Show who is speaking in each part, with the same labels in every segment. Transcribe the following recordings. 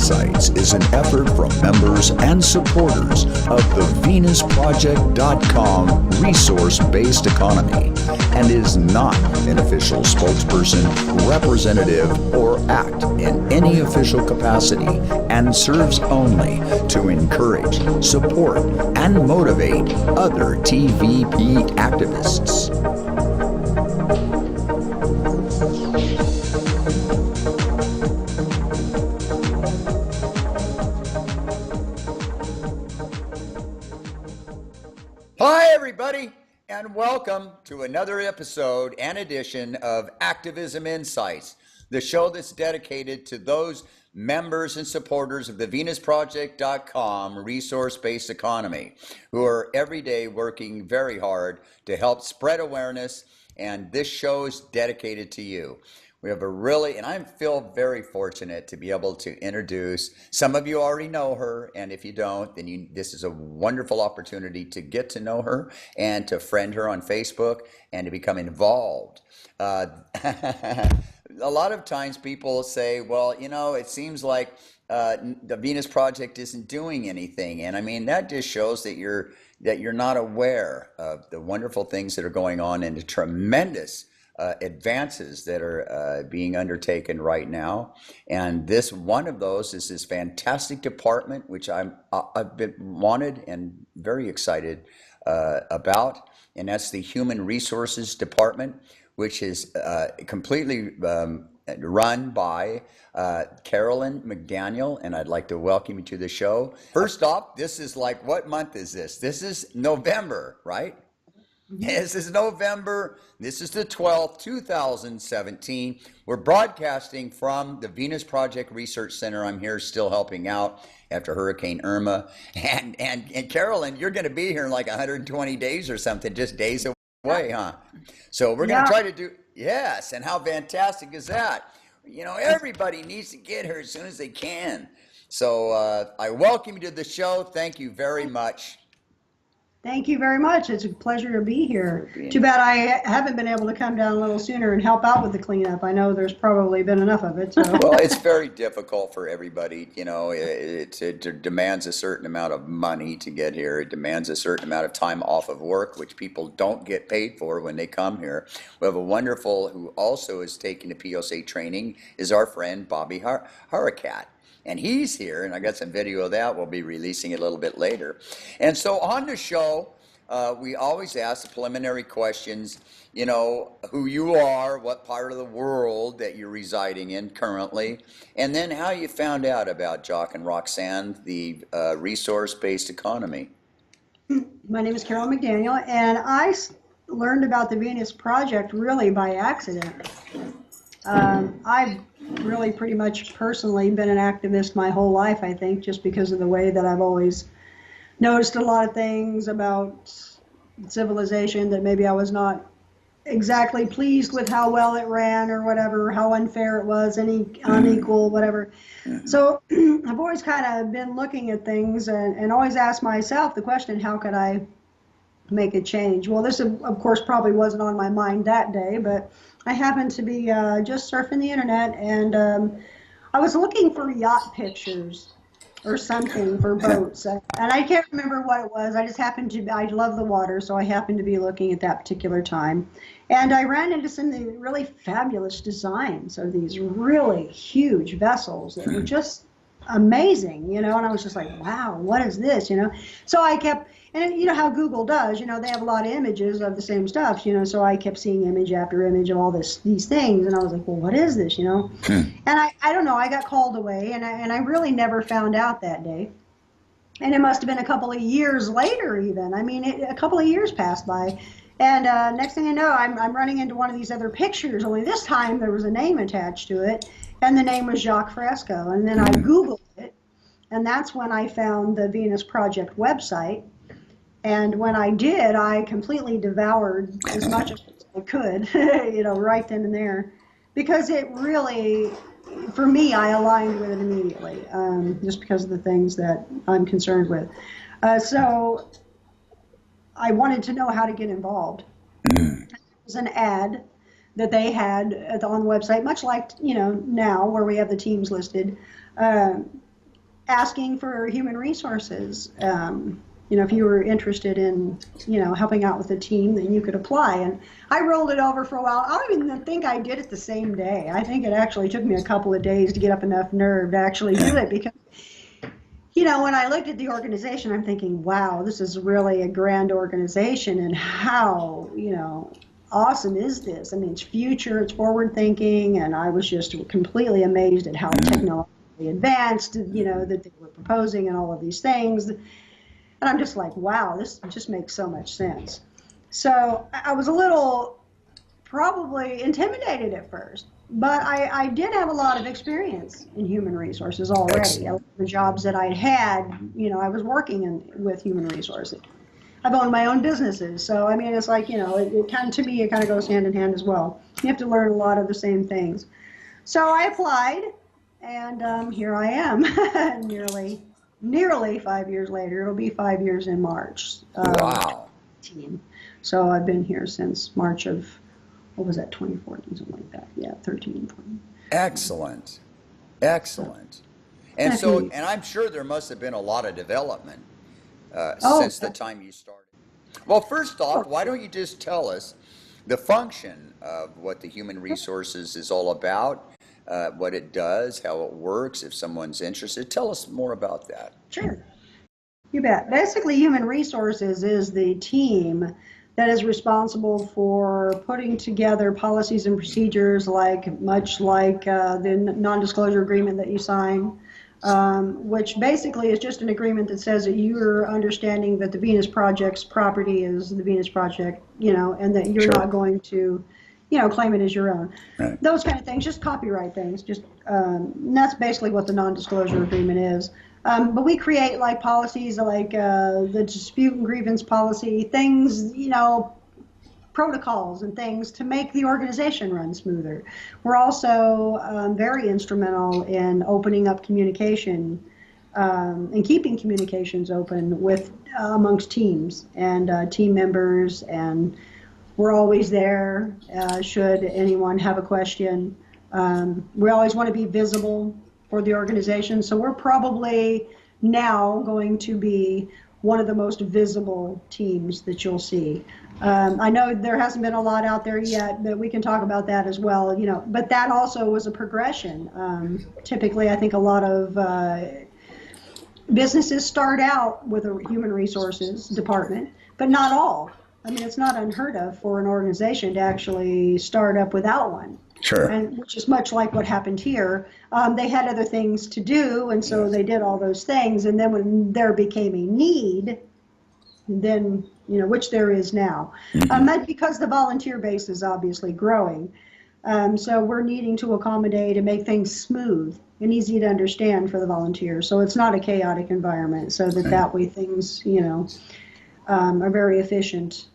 Speaker 1: Insights is an effort from members and supporters of the VenusProject.com resource-based economy and is not an official spokesperson, representative, or act in any official capacity and serves only to encourage, support, and motivate other TVP activists.
Speaker 2: Hi, everybody, and welcome to another episode and edition of Activism Insights, the show that's dedicated to those members and supporters of the VenusProject.com resource-based economy who are every day working very hard to help spread awareness, and this show is dedicated to you. We have and I feel very fortunate to be able to introduce, some of you already know her, and if you don't, then this is a wonderful opportunity to get to know her and to friend her on Facebook and to become involved. A lot of times people say, well, you know, it seems like the Venus Project isn't doing anything. And I mean, that just shows that you're not aware of the wonderful things that are going on and the tremendous advances that are being undertaken right now. And one of those is this fantastic department, which I've been wanted and very excited about. And that's the Human Resources Department, which is completely run by Carolyn McDaniel, and I'd like to welcome you to the show. First off, this is like, what month is this? This is November, right? This is November. This is the 12th, 2017. We're broadcasting from the Venus Project Research Center. I'm here still helping out after Hurricane Irma. And Carolyn, you're going to be here in like 120 days or something, just days away, huh? So we're going to try to do, yes, and how fantastic is that? You know, everybody needs to get here as soon as they can. So I welcome you to the show. Thank you very much.
Speaker 3: Thank you very much. It's a pleasure to be here. Too bad I haven't been able to come down a little sooner and help out with the cleanup. I know there's probably been enough of it. So.
Speaker 2: Well, it's very difficult for everybody. You know, it demands a certain amount of money to get here. It demands a certain amount of time off of work, which people don't get paid for when they come here. We have a wonderful, who also is taking the POSA training, is our friend Bobby Harakat. And he's here, and I got some video of that. We'll be releasing it a little bit later. And so on the show, we always ask the preliminary questions, you know, who you are, what part of the world that you're residing in currently, and then how you found out about Jock and Roxanne, the resource-based economy.
Speaker 3: My name is Carolyn McDaniel, and I learned about the Venus Project really by accident. I've really pretty much personally been an activist my whole life, I think, just because of the way that I've always noticed a lot of things about civilization that maybe I was not exactly pleased with how well it ran or whatever, how unfair it was, any unequal, whatever. So I've always kind of been looking at things and always asked myself the question, how could I make a change? Well, this, of course, probably wasn't on my mind that day, but I happened to be just surfing the internet, and I was looking for yacht pictures or something for boats, and I can't remember what it was. I just happened to, I love the water, so I happened to be looking at that particular time, and I ran into some really fabulous designs of these really huge vessels that were just amazing, you know, and I was just like, wow, what is this, you know? So I kept, and you know how Google does, you know, they have a lot of images of the same stuff, you know, so I kept seeing image after image of all these things, and I was like, well, what is this, you know? And I don't know, I got called away, and I really never found out that day. And it must have been a couple of years later even. I mean, a couple of years passed by, and next thing I know, I'm running into one of these other pictures, only this time there was a name attached to it, and the name was Jacques Fresco. And then I Googled it, and that's when I found the Venus Project website. And when I did, I completely devoured as much as I could, you know, right then and there, because it really, for me, I aligned with it immediately, just because of the things that I'm concerned with. So I wanted to know how to get involved. There was an ad that they had on the website, much like, you know, now where we have the teams listed. asking for human resources. If you were interested in, helping out with the team, then you could apply. And I rolled it over for a while. I don't even think I did it the same day. I think it actually took me a couple of days to get up enough nerve to actually do it because, when I looked at the organization, I'm thinking, wow, this is really a grand organization, and how, awesome is this? I mean, it's future, it's forward thinking, and I was just completely amazed at how technologically advanced, that they were proposing and all of these things. And I'm just like, wow, this just makes so much sense. So I was a little probably intimidated at first, but I did have a lot of experience in human resources already. The jobs that I'd had, I was working with human resources. I've owned my own businesses, so I mean, it's like, it kind of goes hand in hand as well. You have to learn a lot of the same things. So I applied, and here I am, nearly 5 years later. It'll be 5 years in March.
Speaker 2: Wow.
Speaker 3: So I've been here since March of, what was that, 2014, something like that. Yeah, 13, 20.
Speaker 2: Excellent. And so, and I'm sure there must have been a lot of development since the time you started. Well, first off, why don't you just tell us the function of what the human resources is all about, what it does, how it works, if someone's interested. Tell us more about that.
Speaker 3: Sure. You bet. Basically, human resources is the team that is responsible for putting together policies and procedures, much like the non-disclosure agreement that you sign, which basically is just an agreement that says that you're understanding that the Venus Project's property is the Venus Project, and that you're not going to, claim it as your own. Right. Those kind of things, just copyright things. And that's basically what the non-disclosure agreement is. But we create policies like the dispute and grievance policy, things, protocols and things to make the organization run smoother. We're also very instrumental in opening up communication and keeping communications open with amongst teams and team members, and we're always there should anyone have a question. We always want to be visible for the organization, so we're probably now going to be one of the most visible teams that you'll see. I know there hasn't been a lot out there yet, but we can talk about that as well. But that also was a progression. Typically, I think a lot of businesses start out with a human resources department, but not all. I mean, it's not unheard of for an organization to actually start up without one.
Speaker 2: Sure.
Speaker 3: And which is much like what happened here. They had other things to do, and so they did all those things. And then when there became a need, then, which there is now, that's because the volunteer base is obviously growing. So we're needing to accommodate and make things smooth and easy to understand for the volunteers. So it's not a chaotic environment, so that way things, are very efficient.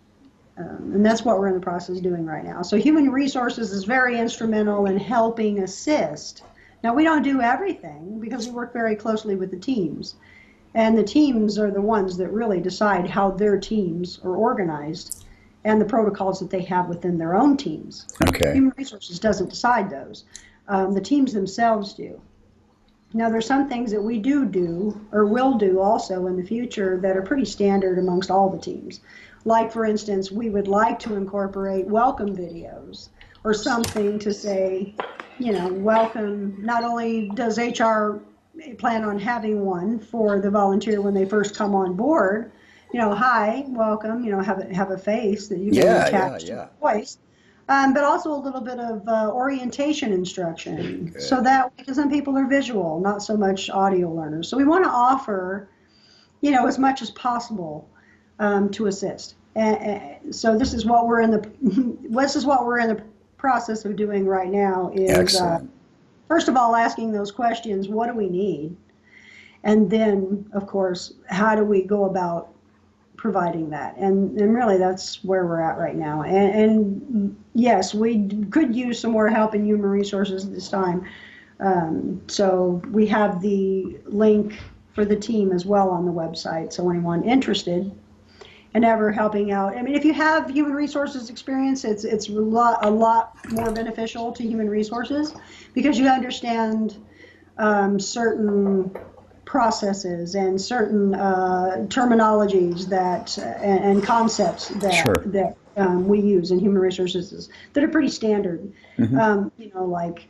Speaker 3: And that's what we're in the process of doing right now. So human resources is very instrumental in helping assist. Now, we don't do everything because we work very closely with the teams. And the teams are the ones that really decide how their teams are organized and the protocols that they have within their own teams.
Speaker 2: Okay.
Speaker 3: Human resources doesn't decide those. The teams themselves do. Now, there's some things that we do or will do also in the future that are pretty standard amongst all the teams. Like, for instance, we would like to incorporate welcome videos or something to say, welcome. Not only does HR plan on having one for the volunteer when they first come on board, hi, welcome, have a face that you can attach to the voice, but also a little bit of orientation instruction. Okay. So that, because some people are visual, not so much audio learners. So we want to offer, as much as possible to assist. So this is what we're in the process of doing right now is first of all asking those questions, what do we need? And then, of course, how do we go about providing that? And really that's where we're at right now. And yes, we could use some more help in human resources at this time. So we have the link for the team as well on the website. So anyone interested and ever helping out. I mean, if you have human resources experience, it's a lot more beneficial to human resources because you understand certain processes and certain terminologies that and concepts that
Speaker 2: Sure.
Speaker 3: we use in human resources that are pretty standard. You know, like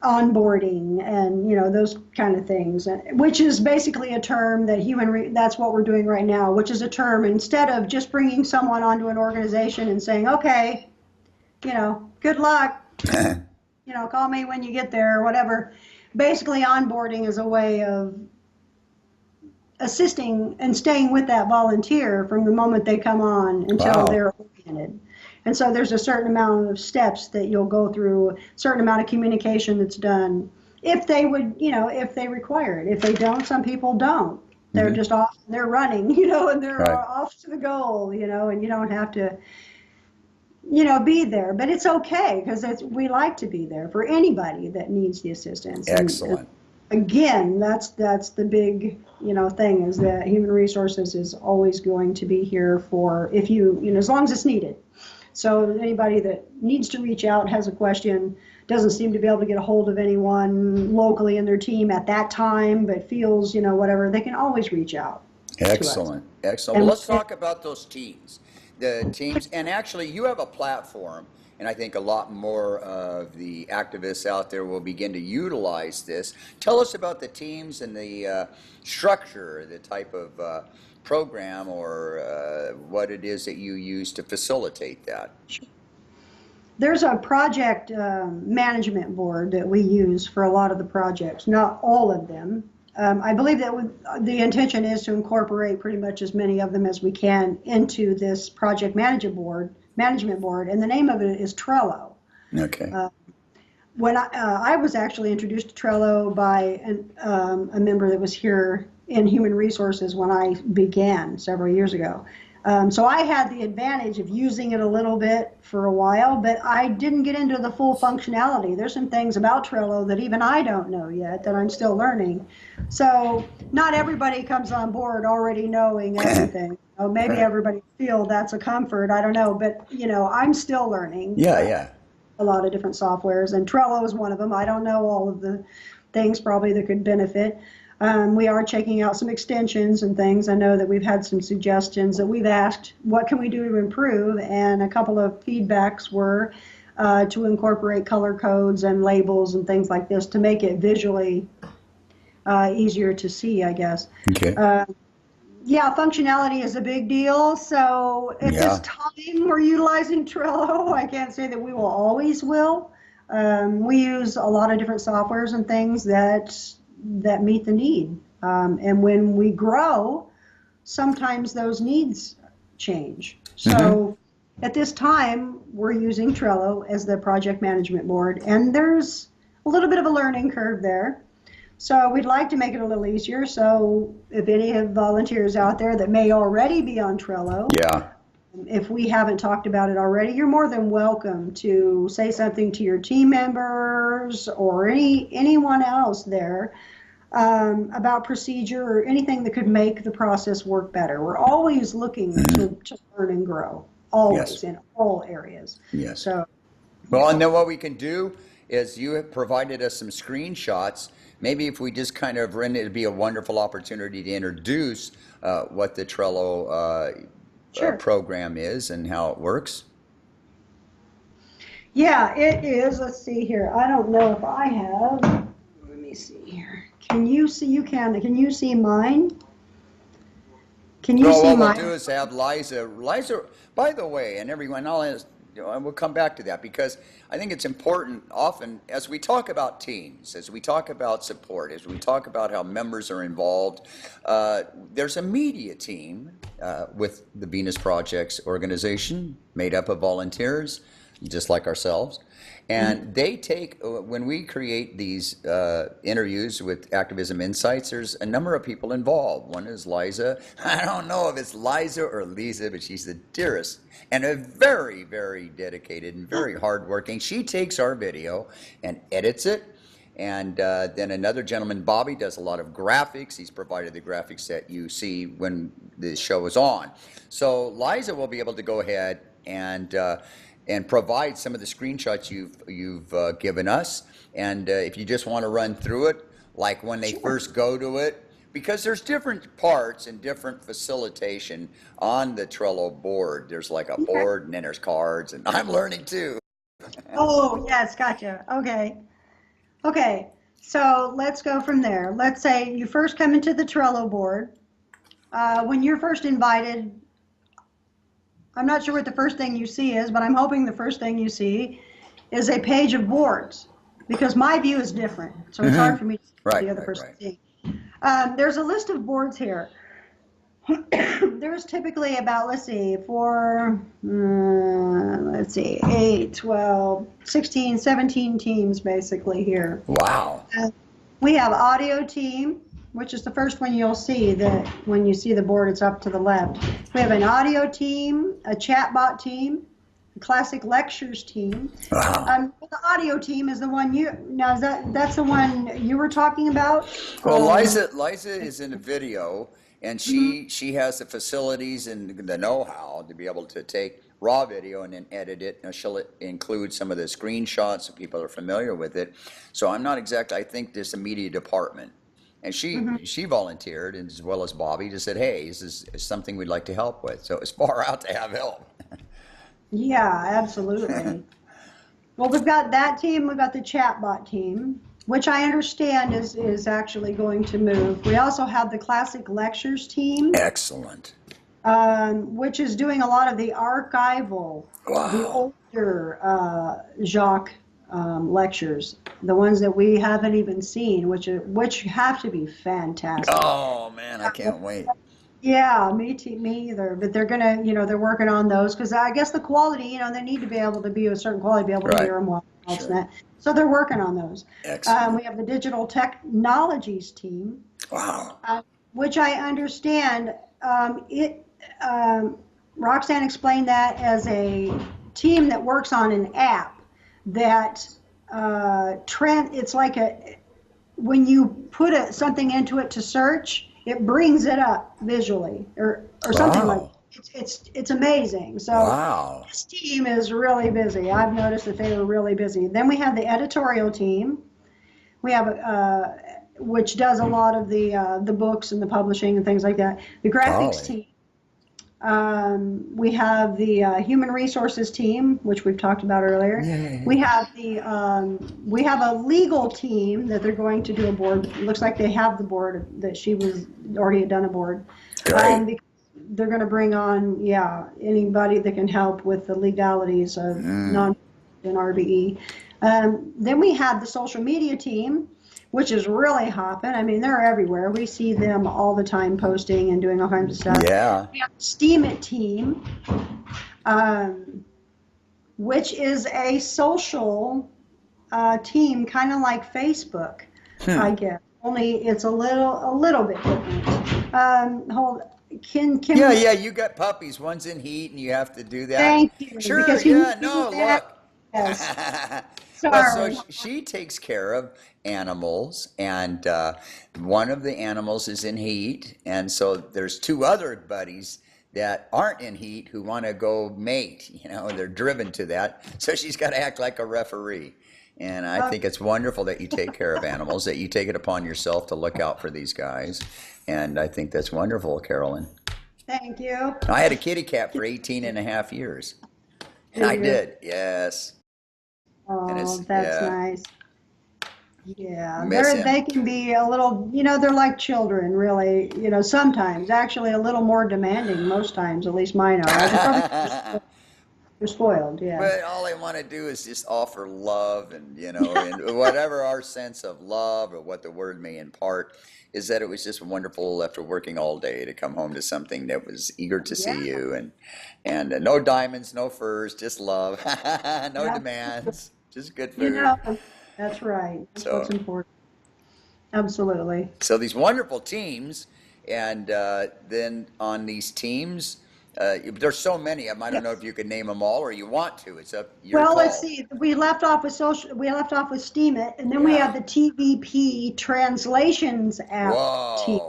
Speaker 3: onboarding and those kind of things, which is basically a term that that's what we're doing right now, which is a term instead of just bringing someone onto an organization and saying, okay, good luck, call me when you get there or whatever. Basically, onboarding is a way of assisting and staying with that volunteer from the moment they come on until they're oriented. And so there's a certain amount of steps that you'll go through, a certain amount of communication that's done, if they would, if they require it. If they don't, some people don't. They're just off, they're running, and they're off to the goal, and you don't have to, be there. But it's okay, because we like to be there for anybody that needs the assistance.
Speaker 2: Excellent.
Speaker 3: And again, that's the big, thing, is that human resources is always going to be here for, if as long as it's needed. So anybody that needs to reach out, has a question, doesn't seem to be able to get a hold of anyone locally in their team at that time, but feels, whatever, they can always reach out.
Speaker 2: Excellent. Excellent. Well, let's talk about those teams. The teams, and actually you have a platform, and I think a lot more of the activists out there will begin to utilize this. Tell us about the teams and the structure, the type of program or what it is that you use to facilitate that.
Speaker 3: There's a project management board that we use for a lot of the projects, not all of them. I believe that the intention is to incorporate pretty much as many of them as we can into this project management board, and the name of it is Trello.
Speaker 2: Okay.
Speaker 3: When I was actually introduced to Trello by a member that was here in human resources when I began several years ago. So I had the advantage of using it a little bit for a while, but I didn't get into the full functionality. There's some things about Trello that even I don't know yet, that I'm still learning. So not everybody comes on board already knowing everything. Maybe everybody feel that's a comfort, I don't know, but I'm still learning.
Speaker 2: Yeah.
Speaker 3: A lot of different softwares, and Trello is one of them. I don't know all of the things probably that could benefit. We are checking out some extensions and things. I know that we've had some suggestions that we've asked, what can we do to improve? And a couple of feedbacks were to incorporate color codes and labels and things like this to make it visually easier to see, I guess.
Speaker 2: Okay.
Speaker 3: Functionality is a big deal. So at this time we're utilizing Trello. I can't say that we will always will. We use a lot of different softwares and things that meet the need. And when we grow, sometimes those needs change. So at this time, we're using Trello as the project management board, and there's a little bit of a learning curve there. So we'd like to make it a little easier. So if any of volunteers out there that may already be on Trello, if we haven't talked about it already, you're more than welcome to say something to your team members or anyone else there about procedure or anything that could make the process work better. We're always looking to learn and grow, always, in all areas.
Speaker 2: Yes.
Speaker 3: So,
Speaker 2: well, and then what we can do is you have provided us some screenshots. Maybe if we just kind of run, it'd be a wonderful opportunity to introduce what the Trello program is and how it works.
Speaker 3: Yeah, it is. Let's see here. I don't know if I have. Let me see here. Can you see? Can you see mine? Can you see mine?
Speaker 2: What we'll do is have Liza. Liza, by the way, and everyone, we'll come back to that because I think it's important often as we talk about teams, as we talk about support, as we talk about how members are involved. There's a media team with the Venus Projects organization made up of volunteers, just like ourselves. And they take, when we create these interviews with Activism Insights, there's a number of people involved. One is Liza. I don't know if it's Liza or Lisa, but she's the dearest and a very, very dedicated and very hardworking. She takes our video and edits it. And then another gentleman, Bobby, does a lot of graphics. He's provided the graphics that you see when the show is on. So Liza will be able to go ahead and provide some of the screenshots you've given us. And if you just want to run through it, like when they first go to it, because there's different parts and different facilitation on the Trello board. There's like a board, and then there's cards, and I'm learning too.
Speaker 3: Oh, yes, gotcha. Okay. Okay. So let's go from there. Let's say you first come into the Trello board. When you're first invited, I'm not sure what the first thing you see is, but I'm hoping the first thing you see is a page of boards, because my view is different. So it's hard for me to see what the other person seeing. There's a list of boards here. There's typically about, let's see, 8, 12, 16, 17 teams basically here.
Speaker 2: Wow.
Speaker 3: We have audio team, which is the first one you'll see. That when you see the board, it's up to the left. We have an audio team, a chatbot team, a classic lectures team.
Speaker 2: Wow.
Speaker 3: The audio team is the one that's the one you were talking about?
Speaker 2: Well, Liza is in a video, and she has the facilities and the know-how to be able to take raw video and then edit it. Now, she'll include some of the screenshots so people are familiar with it. So I'm not exact. I think there's a media department. And she volunteered, and as well as Bobby, just said, hey, this is something we'd like to help with. So it's far out to have help.
Speaker 3: Yeah, absolutely. Well, we've got that team. We've got the chatbot team, which I understand is actually going to move. We also have the classic lectures team.
Speaker 2: Excellent.
Speaker 3: Which is doing a lot of the archival, the older Jacques lectures, the ones that we haven't even seen, which have to be fantastic.
Speaker 2: Oh man, I can't wait.
Speaker 3: Yeah, me either. But they're gonna, they're working on those because I guess the quality, they need to be able to be a certain quality, be able to hear them well. Sure. So they're working on those.
Speaker 2: Excellent.
Speaker 3: We have the digital technologies team.
Speaker 2: Wow.
Speaker 3: Which I understand. Roxanne explained that as a team that works on an app that it's like when you put something into it to search, it brings it up visually or something like that. It's amazing. So this team is really busy. I've noticed that they were really busy. Then we have the editorial team. We have which does a lot of the books and the publishing and things like that. The graphics team. We have the human resources team, which we've talked about earlier. Yay. We have a legal team that they're going to do a board. It looks like they have the board that she was already had done a board. Because they're going to bring on anybody that can help with the legalities of non and RBE. Then we have the social media team, which is really hopping. I mean, they're everywhere. We see them all the time posting and doing all kinds of stuff. Yeah. We have the Steam It team, which is a social team, kind of like Facebook, I guess. Only it's a little bit different.
Speaker 2: Yeah, you got puppies. One's in heat, and you have to do that.
Speaker 3: Thank you.
Speaker 2: Sure, look.
Speaker 3: Yes.
Speaker 2: Well, so she takes care of animals, and one of the animals is in heat, and so there's two other buddies that aren't in heat who want to go mate. They're driven to that. So she's got to act like a referee. And I think it's wonderful that you take care of animals, that you take it upon yourself to look out for these guys. And I think that's wonderful, Carolyn.
Speaker 3: Thank you.
Speaker 2: I had a kitty cat for 18 and a half years. And I did, yes.
Speaker 3: Oh, that's nice. Yeah, they can be a little, they're like children, really, sometimes. Actually, a little more demanding most times, at least mine are. They're spoiled, yeah.
Speaker 2: But all they want to do is just offer love and, and whatever our sense of love or what the word may impart is that it was just wonderful after working all day to come home to something that was eager to see you and no diamonds, no furs, just love, no demands, just good food.
Speaker 3: That's right. That's what's important. Absolutely.
Speaker 2: So these wonderful teams, and then on these teams, there's so many of them. I don't know if you could name them all or you want to. It's up your call.
Speaker 3: Let's see. We left off with Steam It, and then we have the TVP translations app team,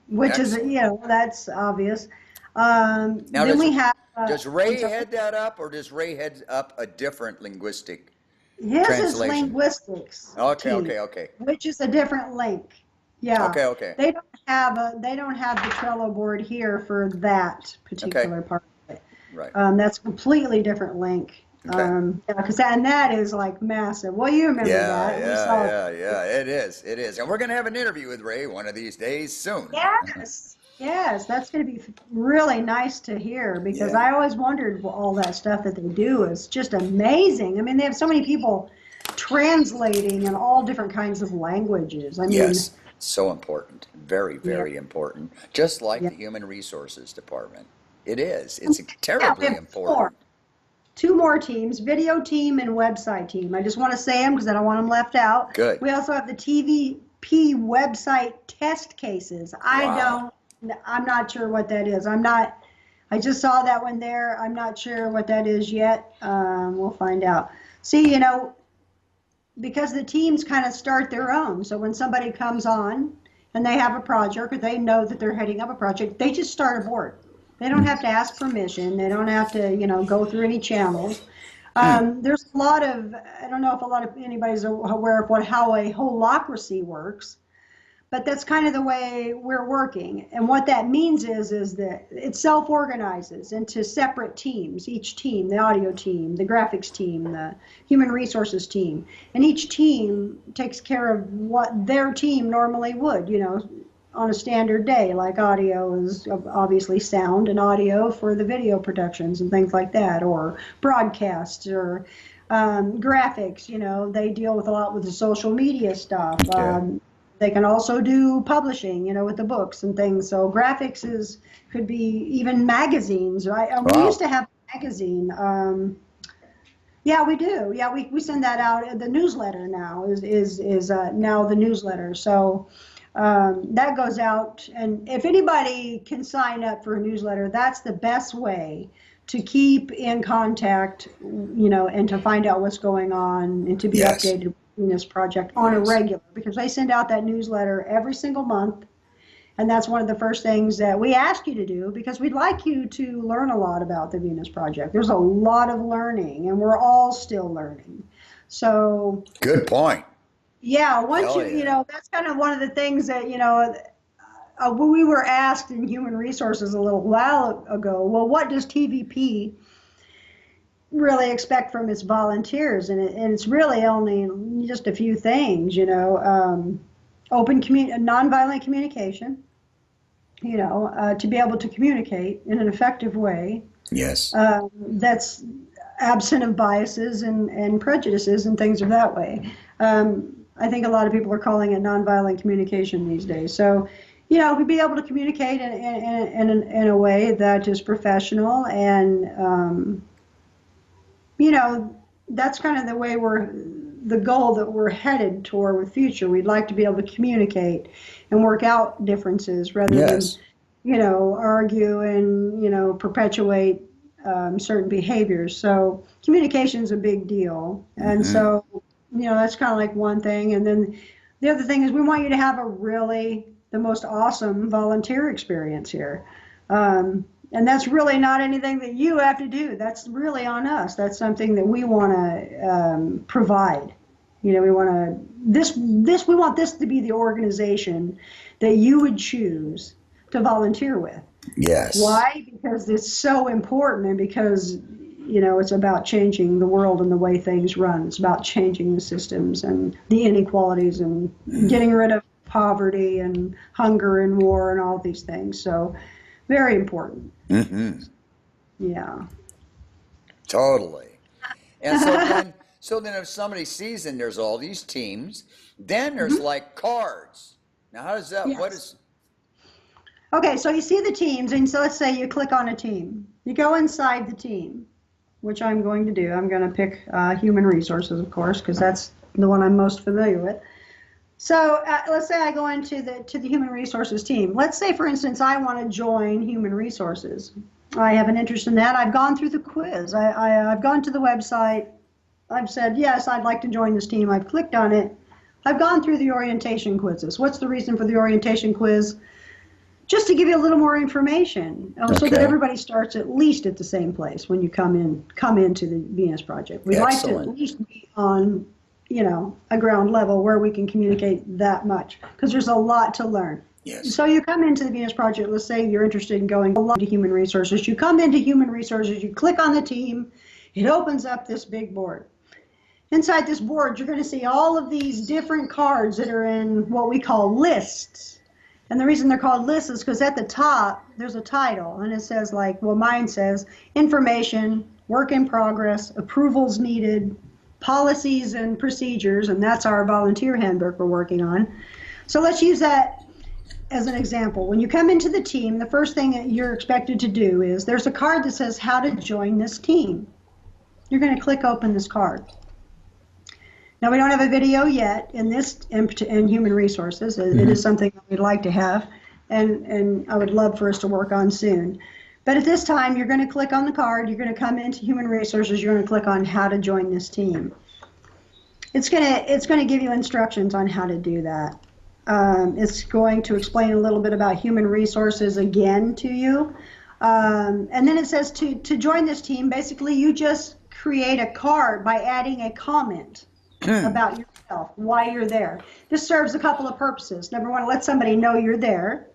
Speaker 3: which is that's obvious. Now then we have.
Speaker 2: Does Ray head that up, or does Ray head up a different linguistic
Speaker 3: His
Speaker 2: translation?
Speaker 3: Is linguistics.
Speaker 2: Okay.
Speaker 3: Which is a different link. Yeah.
Speaker 2: Okay, okay.
Speaker 3: They don't have the Trello board here for that particular part of it.
Speaker 2: Right.
Speaker 3: That's a completely different link.
Speaker 2: Okay.
Speaker 3: Yeah, and that is like massive. Well, you remember
Speaker 2: Yeah,
Speaker 3: that. We
Speaker 2: yeah,
Speaker 3: saw
Speaker 2: yeah, yeah. It is. It is. And we're going to have an interview with Ray one of these days soon.
Speaker 3: Yes, yes, that's going to be really nice to hear because
Speaker 2: Yeah.
Speaker 3: I always wondered all that stuff that they do is just amazing. I mean, they have so many people translating in all different kinds of languages. I mean,
Speaker 2: Yes. So important. Very,
Speaker 3: yeah,
Speaker 2: very important. Just like
Speaker 3: yeah.
Speaker 2: the Human Resources Department. It is. It's
Speaker 3: Yeah, we
Speaker 2: terribly
Speaker 3: have four.
Speaker 2: important.
Speaker 3: Two more teams, video team and website team. I just want to say them because I don't want them left out.
Speaker 2: Good.
Speaker 3: We also have the TVP website test cases.
Speaker 2: Wow.
Speaker 3: I'm not sure what that is. I just saw that one there. I'm not sure what that is yet. We'll find out. See, because the teams kind of start their own. So when somebody comes on and they have a project or they know that they're heading up a project, they just start a board. They don't have to ask permission. They don't have to, go through any channels. There's a lot of, I don't know if anybody's aware of how a holacracy works, but that's kind of the way we're working. And what that means is that it self-organizes into separate teams. Each team, the audio team, the graphics team, the human resources team, and each team takes care of what their team normally would, on a standard day, like audio is obviously sound and audio for the video productions and things like that, or broadcasts or graphics, they deal with a lot with the social media stuff.
Speaker 2: Okay.
Speaker 3: They can also do publishing, with the books and things. So graphics could be even magazines. We used
Speaker 2: Wow.
Speaker 3: to have a magazine. Yeah, we do. Yeah, we send that out. The newsletter now is now the newsletter. So that goes out, and if anybody can sign up for a newsletter, that's the best way to keep in contact, and to find out what's going on and to be
Speaker 2: Yes.
Speaker 3: updated in this project on a
Speaker 2: Yes.
Speaker 3: regular, because they send out that newsletter every single month. And that's one of the first things that we ask you to do because we'd like you to learn a lot about the Venus Project. There's a lot of learning, and we're all still learning. So,
Speaker 2: Good point.
Speaker 3: yeah, once
Speaker 2: Hell yeah.
Speaker 3: that's kind of one of the things that, we were asked in Human Resources a little while ago, well, what does TVP really expect from its volunteers? And it's really only just a few things, nonviolent communication, to be able to communicate in an effective way
Speaker 2: Yes.
Speaker 3: that's absent of biases and prejudices and things of that way. I think a lot of people are calling it nonviolent communication these days. So, we'd be able to communicate in a way that is professional and, that's kind of the way the goal that we're headed toward with future. We'd like to be able to communicate and work out differences rather
Speaker 2: Yes.
Speaker 3: than, argue and, perpetuate certain behaviors. So communication is a big deal. And so, that's kind of like one thing. And then the other thing is we want you to have the most awesome volunteer experience here. And that's really not anything that you have to do. That's really on us. That's something that we want to provide. We want we want this to be the organization that you would choose to volunteer with.
Speaker 2: Yes.
Speaker 3: Why? Because it's so important, and because it's about changing the world and the way things run. It's about changing the systems and the inequalities and getting rid of poverty and hunger and war and all these things. So very important.
Speaker 2: Mm-hmm.
Speaker 3: Yeah.
Speaker 2: Totally. And so then if somebody sees and there's all these teams, then there's like cards. Now how does that, what
Speaker 3: Yes.
Speaker 2: is,
Speaker 3: Okay, so you see the teams, and so let's say you click on a team. You go inside the team, which I'm going to do. I'm going to pick human resources, of course, because that's the one I'm most familiar with. So let's say I go into the human resources team. Let's say, for instance, I want to join human resources. I have an interest in that. I've gone through the quiz. I've gone to the website. I've said, yes, I'd like to join this team. I've clicked on it. I've gone through the orientation quizzes. What's the reason for the orientation quiz? Just to give you a little more information, so that
Speaker 2: Okay.
Speaker 3: everybody starts at least at the same place when you come into the Venus Project. We'd like to
Speaker 2: Excellent.
Speaker 3: at least be on a ground level where we can communicate that much, because there's a lot to learn.
Speaker 2: Yes.
Speaker 3: So you come into the Venus Project, let's say you're interested in going to human resources. You come into human resources, you click on the team, it opens up this big board. Inside this board, you're going to see all of these different cards that are in what we call lists. And the reason they're called lists is because at the top, there's a title, and it says mine says, information, work in progress, approvals needed, policies and procedures, and that's our volunteer handbook we're working on. So let's use that as an example. When you come into the team, the first thing that you're expected to do is there's a card that says how to join this team. You're going to click open this card. Now, we don't have a video yet in human resources. It is something that we'd like to have, and I would love for us to work on soon. But at this time, you're going to click on the card, you're going to come into human resources, you're going to click on how to join this team. It's going to give you instructions on how to do that. It's going to explain a little bit about human resources again to you. And then it says to join this team, basically you just create a card by adding a comment about yourself, why you're there. This serves a couple of purposes. Number one, let somebody know you're there.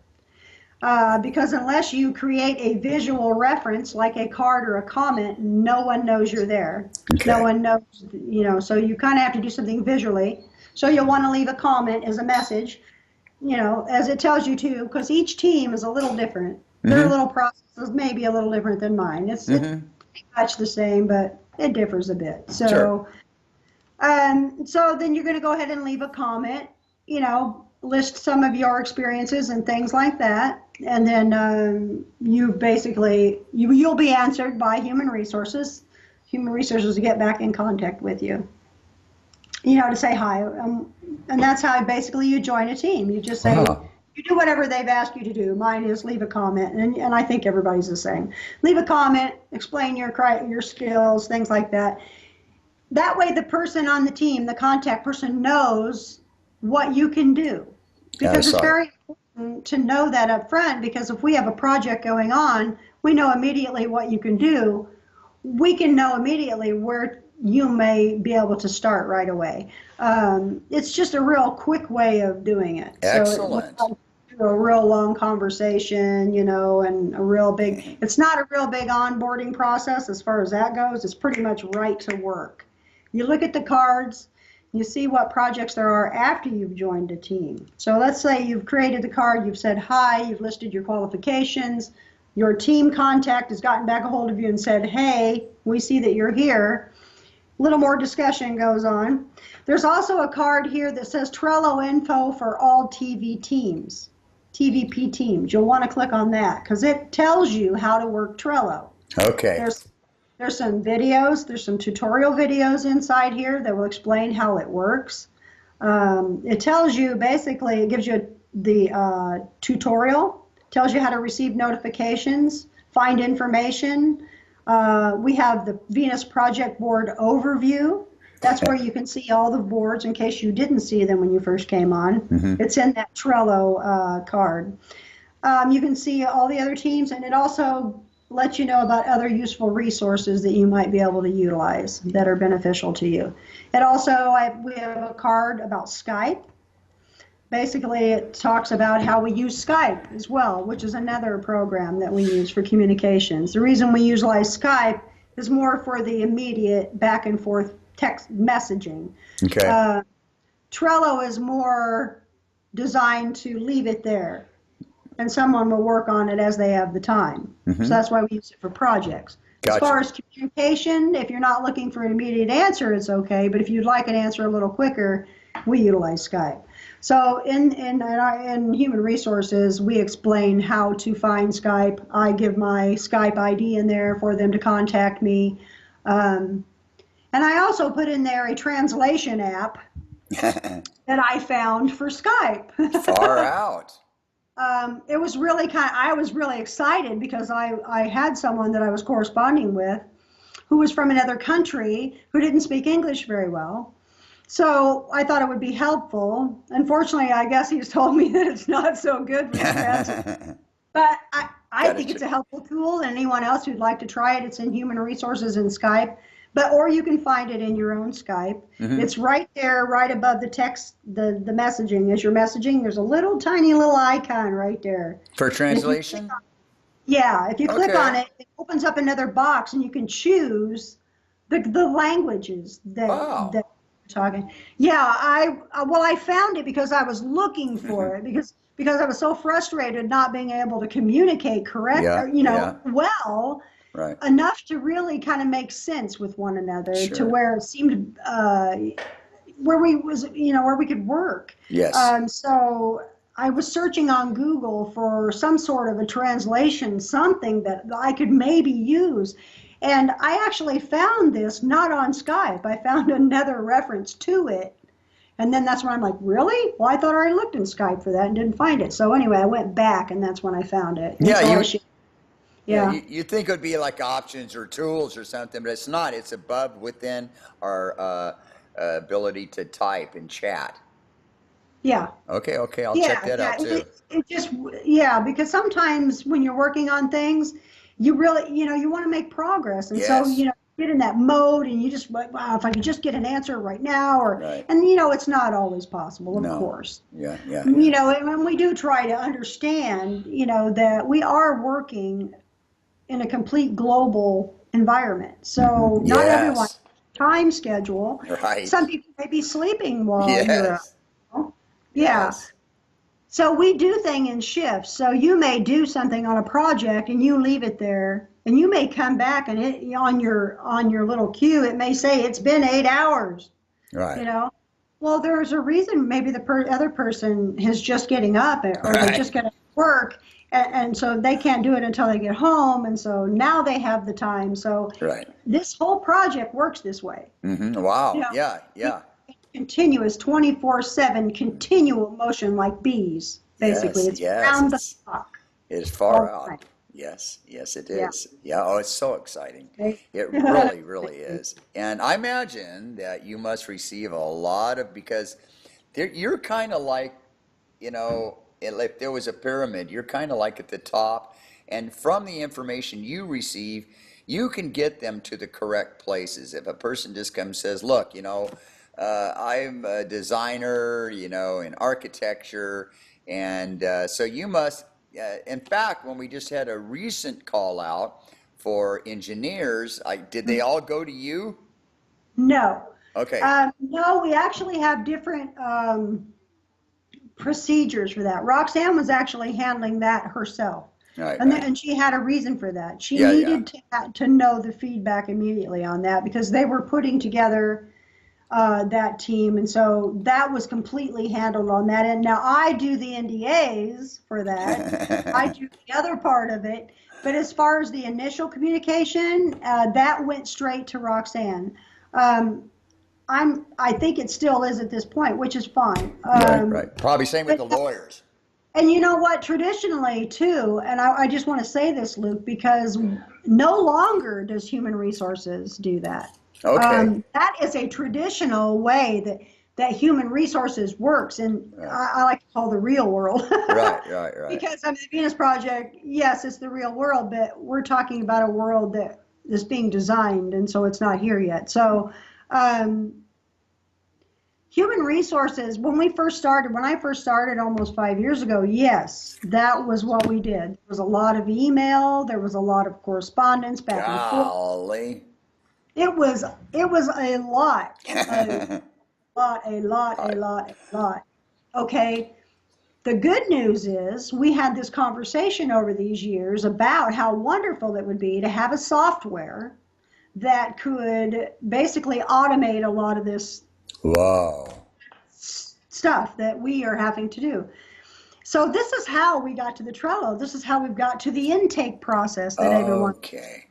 Speaker 3: Because unless you create a visual reference like a card or a comment, no one knows you're there.
Speaker 2: Okay.
Speaker 3: No one knows, so you kind of have to do something visually. So you'll want to leave a comment as a message, as it tells you to, because each team is a little different. Their little processes may be a little different than mine. It's pretty much the same, but it differs a bit. So,
Speaker 2: Sure.
Speaker 3: So then you're going to go ahead and leave a comment, list some of your experiences and things like that. And then you'll be answered by human resources. Human resources will get back in contact with you, to say hi. And that's how basically you join a team. You just say, you do whatever they've asked you to do. Mine is leave a comment, and I think everybody's the same. Leave a comment, explain your skills, things like that. That way the person on the team, the contact person, knows what you can do. Because it's very important to know that up front, because if we have a project going on, we know immediately what you can do. We can know immediately where you may be able to start right away. It's just a real quick way of doing it.
Speaker 2: Excellent.
Speaker 3: So a real long conversation, and it's not a real big onboarding process as far as that goes. It's pretty much right to work. You look at the cards, you see what projects there are after you've joined a team. So let's say you've created the card, you've said hi, you've listed your qualifications, your team contact has gotten back a hold of you and said, hey, we see that you're here. A little more discussion goes on. There's also a card here that says Trello info for all TVP teams. You'll want to click on that because it tells you how to work Trello.
Speaker 2: Okay.
Speaker 3: There's some videos, there's some tutorial videos inside here that will explain how it works. It tells you, basically, it gives you the tutorial, tells you how to receive notifications, find information. We have the Venus Project Board overview. That's where you can see all the boards in case you didn't see them when you first came on. It's in that Trello card. You can see all the other teams, and it also lets you know about other useful resources that you might be able to utilize that are beneficial to you. It also, we have a card about Skype. Basically, it talks about how we use Skype as well, which is another program that we use for communications. The reason we utilize Skype is more for the immediate back and forth text messaging.
Speaker 2: Okay.
Speaker 3: Trello is more designed to leave it there, and someone will work on it as they have the time. So that's why we use it for projects.
Speaker 2: Gotcha.
Speaker 3: As far as communication, if you're not looking for an immediate answer, it's okay. But if you'd like an answer a little quicker, we utilize Skype. So in human resources, we explain how to find Skype. I give my Skype ID in there for them to contact me. And I also put in there a translation app that I found for Skype.
Speaker 2: Far out.
Speaker 3: It was really I was really excited because I had someone that I was corresponding with who was from another country who didn't speak English very well. So I thought it would be helpful. Unfortunately, I guess he's told me that it's not so good for translation. But I think it's a helpful tool, and anyone else who'd like to try it, it's in human resources and Skype. or you can find it in your own Skype. It's right there, right above the text, the messaging. As you're messaging, there's a tiny little icon right there.
Speaker 2: For translation?
Speaker 3: If you click on it, it opens up another box, and you can choose the languages that you're talking. I found it because I was looking for it because I was so frustrated not being able to communicate well.
Speaker 2: Right.
Speaker 3: Enough to really kind of make sense with one another,
Speaker 2: Sure.
Speaker 3: to where it seemed where we could work.
Speaker 2: Yes.
Speaker 3: So I was searching on Google for some sort of a translation, something that I could maybe use. And I actually found this not on Skype. I found another reference to it. And then that's when I'm like, really? Well, I thought I already looked in Skype for that and didn't find it. So anyway, I went back, and that's when I found it.
Speaker 2: You think it would be like options or tools or something, but it's not. It's within our ability to type and chat.
Speaker 3: Yeah.
Speaker 2: Okay. I'll check that out too.
Speaker 3: Because sometimes when you're working on things, you really, you want to make progress. And so, get in that mode, and you just like, wow, if I could just get an answer right now, and it's not always possible, of course.
Speaker 2: Yeah.
Speaker 3: And we do try to understand, that we are working in a complete global environment. So not everyone time schedule.
Speaker 2: Right.
Speaker 3: Some people may be sleeping while you're out.
Speaker 2: Yes.
Speaker 3: So we do things in shifts. So you may do something on a project and you leave it there, and you may come back and on your little queue, it may say it's been 8 hours.
Speaker 2: Right.
Speaker 3: Well, there's a reason. Maybe the other person is just getting up, or they're just going to work. And so they can't do it until they get home, and so now they have the time. So this whole project works this way.
Speaker 2: Wow. Yeah.
Speaker 3: Continuous 24/7 continual motion, like bees, basically. It's around the clock.
Speaker 2: It's far out. Yes, it is. Yeah. Oh, it's so exciting. It really, really is. And I imagine that you must receive a lot because you're kind of like, if there was a pyramid, you're kind of like at the top, and from the information you receive, you can get them to the correct places. If a person just comes and says, look, I'm a designer, in architecture, and so you must, in fact, when we just had a recent call out for engineers, did they all go to you?
Speaker 3: No.
Speaker 2: Okay.
Speaker 3: No, we actually have different procedures for that. Roxanne was actually handling that herself. And she had a reason for that. She needed to know the feedback immediately on that, because they were putting together that team, and so that was completely handled on that end. Now I do the NDAs for that. I do the other part of it, but as far as the initial communication, that went straight to Roxanne. I think it still is at this point, which is fine.
Speaker 2: Right. Probably same with the lawyers.
Speaker 3: And you know what? Traditionally, too, and I just want to say this, Luke, because no longer does human resources do that.
Speaker 2: Okay.
Speaker 3: That is a traditional way that human resources works, and I like to call the real world. Right. Because the Venus Project, yes, it's the real world, but we're talking about a world that is being designed, and so it's not here yet. So human resources, when I first started almost 5 years ago, yes, that was what we did. There was a lot of email, there was a lot of correspondence back and forth.
Speaker 2: Golly.
Speaker 3: It was a lot, a lot. Okay. The good news is we had this conversation over these years about how wonderful it would be to have a software that could basically automate a lot of this stuff that we are having to do. So this is how we got to the Trello. This is how we've got to the intake process that everyone.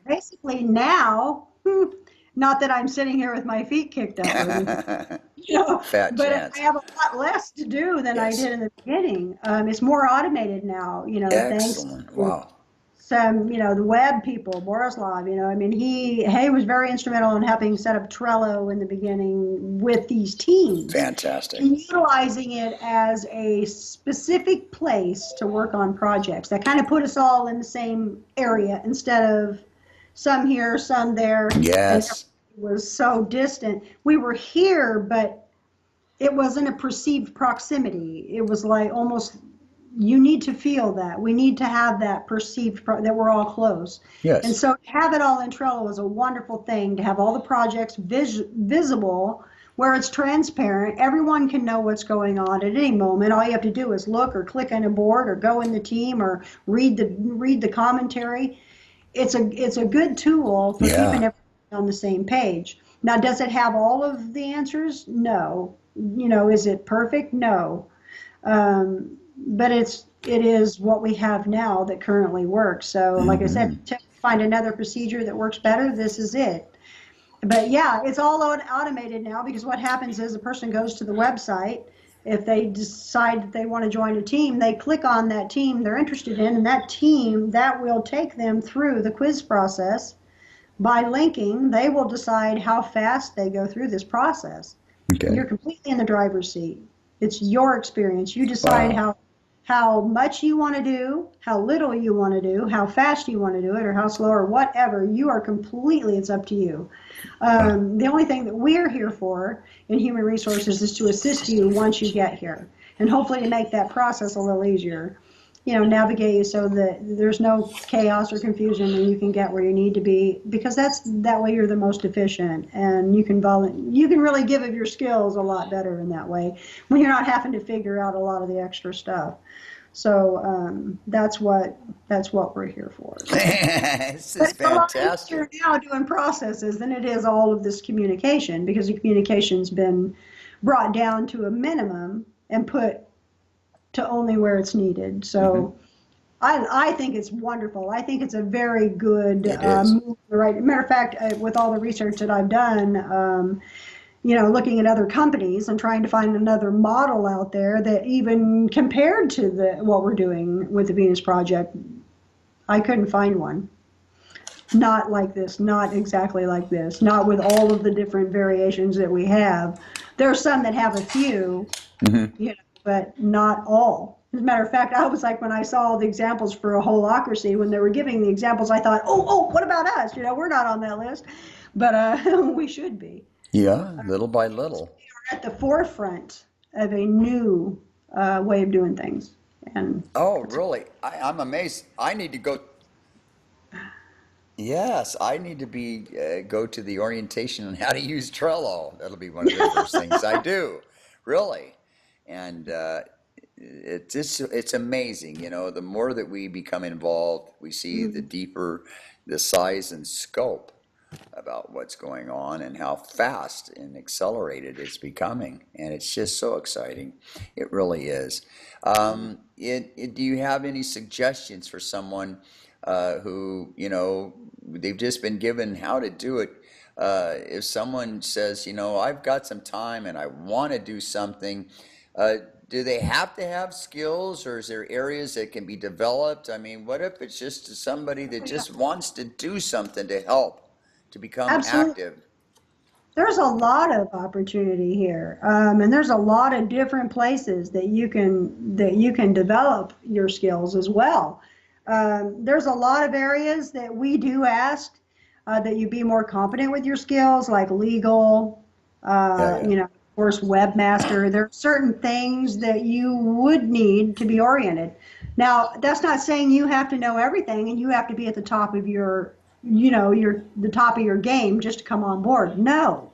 Speaker 3: Basically now, not that I'm sitting here with my feet kicked up, but I have a lot less to do than I did in the beginning. It's more automated now,
Speaker 2: Excellent.
Speaker 3: Thanks
Speaker 2: Wow.
Speaker 3: Some, the web people, Borislav, he was very instrumental in helping set up Trello in the beginning with these teams.
Speaker 2: Fantastic.
Speaker 3: And utilizing it as a specific place to work on projects that kind of put us all in the same area instead of some here, some there.
Speaker 2: Yes.
Speaker 3: was so distant. We were here, but it wasn't a perceived proximity. It was like almost, you need to feel that. We need to have that perceived that we're all close.
Speaker 2: Yes.
Speaker 3: And so to have it all in Trello was a wonderful thing, to have all the projects visible where it's transparent. Everyone can know what's going on at any moment. All you have to do is look or click on a board or go in the team or read the commentary. It's a good tool for keeping everyone on the same page. Now, does it have all of the answers? No. Is it perfect? No. But it is what we have now that currently works. So like I said, to find another procedure that works better, this is it. But yeah, it's all automated now, because what happens is a person goes to the website. If they decide that they want to join a team, they click on that team they're interested in, and that team, that will take them through the quiz process. By linking, they will decide how fast they go through this process.
Speaker 2: Okay.
Speaker 3: You're completely in the driver's seat. It's your experience. You decide how much you want to do, how little you want to do, how fast you want to do it, or how slow, or whatever. You are completely, it's up to you. The only thing that we're here for in human resources is to assist you once you get here, and hopefully to make that process a little easier. Navigate you so that there's no chaos or confusion, and you can get where you need to be, because that way you're the most efficient, and you can really give of your skills a lot better in that way when you're not having to figure out a lot of the extra stuff. So that's what we're here for.
Speaker 2: This is
Speaker 3: It's a lot
Speaker 2: fantastic.
Speaker 3: easier now doing processes than it is all of this communication, because the communication's been brought down to a minimum and put to only where it's needed. So I think it's wonderful. I think it's a very good move. Right. Matter of fact, with all the research that I've done, looking at other companies and trying to find another model out there that even compared to what we're doing with the Venus Project, I couldn't find one. Not like this, not exactly like this, not with all of the different variations that we have. There are some that have a few, but not all. As a matter of fact, I was like, when I saw the examples for a holacracy, when they were giving the examples, I thought, oh, what about us? We're not on that list, but we should be.
Speaker 2: Yeah, little by little.
Speaker 3: We are at the forefront of a new way of doing things. And
Speaker 2: Oh, really? I'm amazed. I need to go. Yes, I need to go to the orientation on how to use Trello. That'll be one of the first things I do, really. And it's amazing, the more that we become involved, we see the deeper the size and scope about what's going on and how fast and accelerated it's becoming. And it's just so exciting. It really is. Do you have any suggestions for someone who, they've just been given how to do it? If someone says, I've got some time and I want to do something, do they have to have skills, or is there areas that can be developed? I mean, what if it's just somebody that just wants to do something to help, to become active?
Speaker 3: There's a lot of opportunity here, and there's a lot of different places that you can develop your skills as well. There's a lot of areas that we do ask that you be more competent with your skills, like legal, of course, webmaster. There are certain things that you would need to be oriented. Now, that's not saying you have to know everything and you have to be at the top of the top of your game just to come on board. No,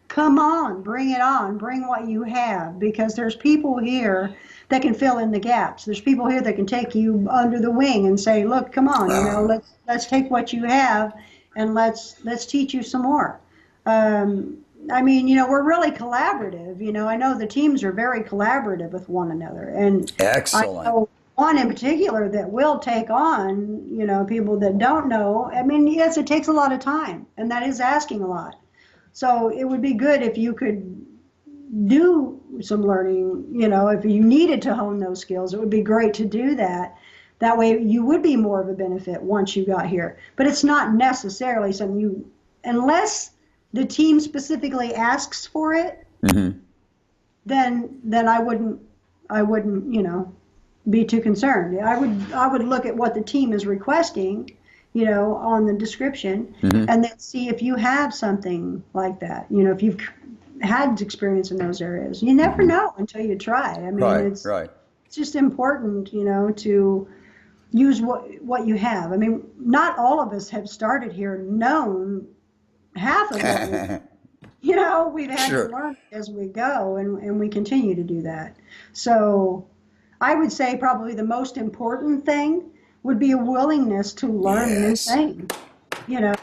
Speaker 3: come on, bring it on, bring what you have, because there's people here that can fill in the gaps. There's people here that can take you under the wing and say, look, come on, let's take what you have and let's teach you some more. We're really collaborative. I know the teams are very collaborative with one another. And
Speaker 2: excellent.
Speaker 3: I know one in particular that will take on, people that don't know. Yes, it takes a lot of time, and that is asking a lot. So it would be good if you could do some learning, if you needed to hone those skills, it would be great to do that. That way you would be more of a benefit once you got here. But it's not necessarily something unless the team specifically asks for it, then I wouldn't, be too concerned. I would look at what the team is requesting on the description,
Speaker 2: Mm-hmm.
Speaker 3: and then see if you have something like that. If you've had experience in those areas. You never know until you try. I mean,
Speaker 2: Right,
Speaker 3: it's
Speaker 2: right.
Speaker 3: it's just important, to use what you have. I mean, not all of us have started here known half of what we've had to
Speaker 2: Sure.
Speaker 3: learn as we go, and we continue to do that. So I would say probably the most important thing would be a willingness to learn new
Speaker 2: Yes.
Speaker 3: things, you know,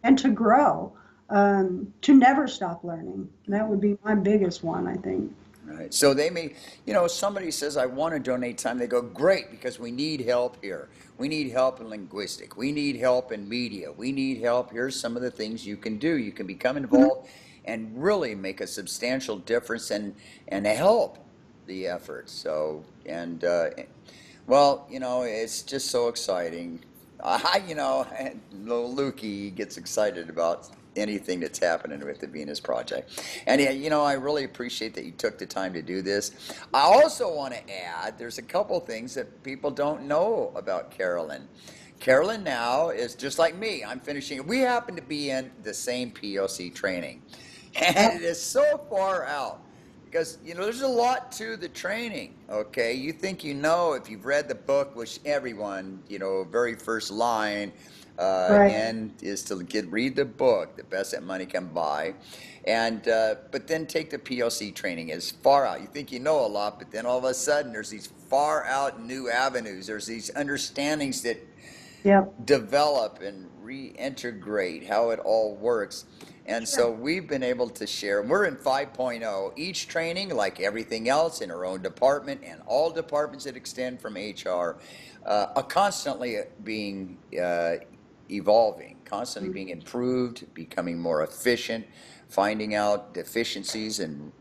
Speaker 3: and to grow, to never stop learning. That would be my biggest one, I think.
Speaker 2: Right. So they may, somebody says, I want to donate time. They go, great, because we need help here. We need help in linguistic. We need help in media. We need help. Here's some of the things you can do. You can become involved and really make a substantial difference and help the effort. So, well, it's just so exciting. Little Lukey gets excited about anything that's happening with the Venus Project. And, I really appreciate that you took the time to do this. I also want to add, there's a couple things that people don't know about Carolyn. Carolyn now is just like me. I'm finishing. We happen to be in the same POC training. And it is so far out. Because, there's a lot to the training, okay? You think if you've read the book, which everyone, very first line
Speaker 3: Right.
Speaker 2: and is to read the book, The Best That Money Can Buy. And, but then take the POC training. It's far out. You think you know a lot, but then all of a sudden there's these far out new avenues. There's these understandings that
Speaker 3: Yep.
Speaker 2: develop and reintegrate how it all works. And so we've been able to share, we're in 5.0. Each training, like everything else in our own department and all departments that extend from HR, are constantly being evolving, constantly being improved, becoming more efficient, finding out deficiencies and,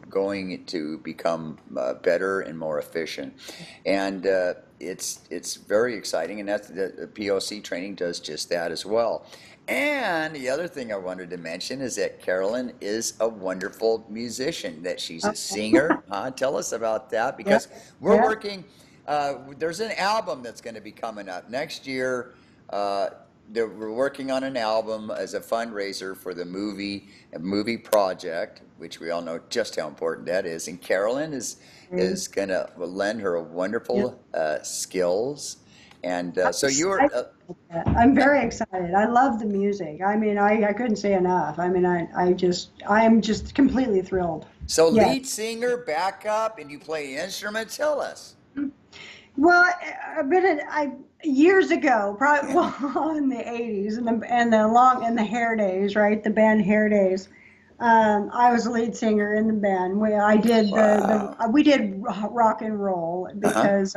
Speaker 2: going to become better and more efficient. And it's very exciting, and that's the POC training does just that as well. And the other thing I wanted to mention is that Carolyn is a wonderful musician, that she's a singer. Tell us about that, because we're
Speaker 3: Yeah.
Speaker 2: working, there's an album that's going to be coming up next year. We're working on an album as a fundraiser for the movie project, which we all know just how important that is. And Carolyn is going to lend her wonderful skills. And so you're...
Speaker 3: I'm very excited. I love the music. I mean, I couldn't say enough. I mean, I'm just completely thrilled.
Speaker 2: So
Speaker 3: Yes.
Speaker 2: lead singer, backup, and you play instruments. Tell us.
Speaker 3: Well, years ago, probably in the '80s and the Hair Days, right? The band Hair Days. I was a lead singer in the band. We did rock and roll because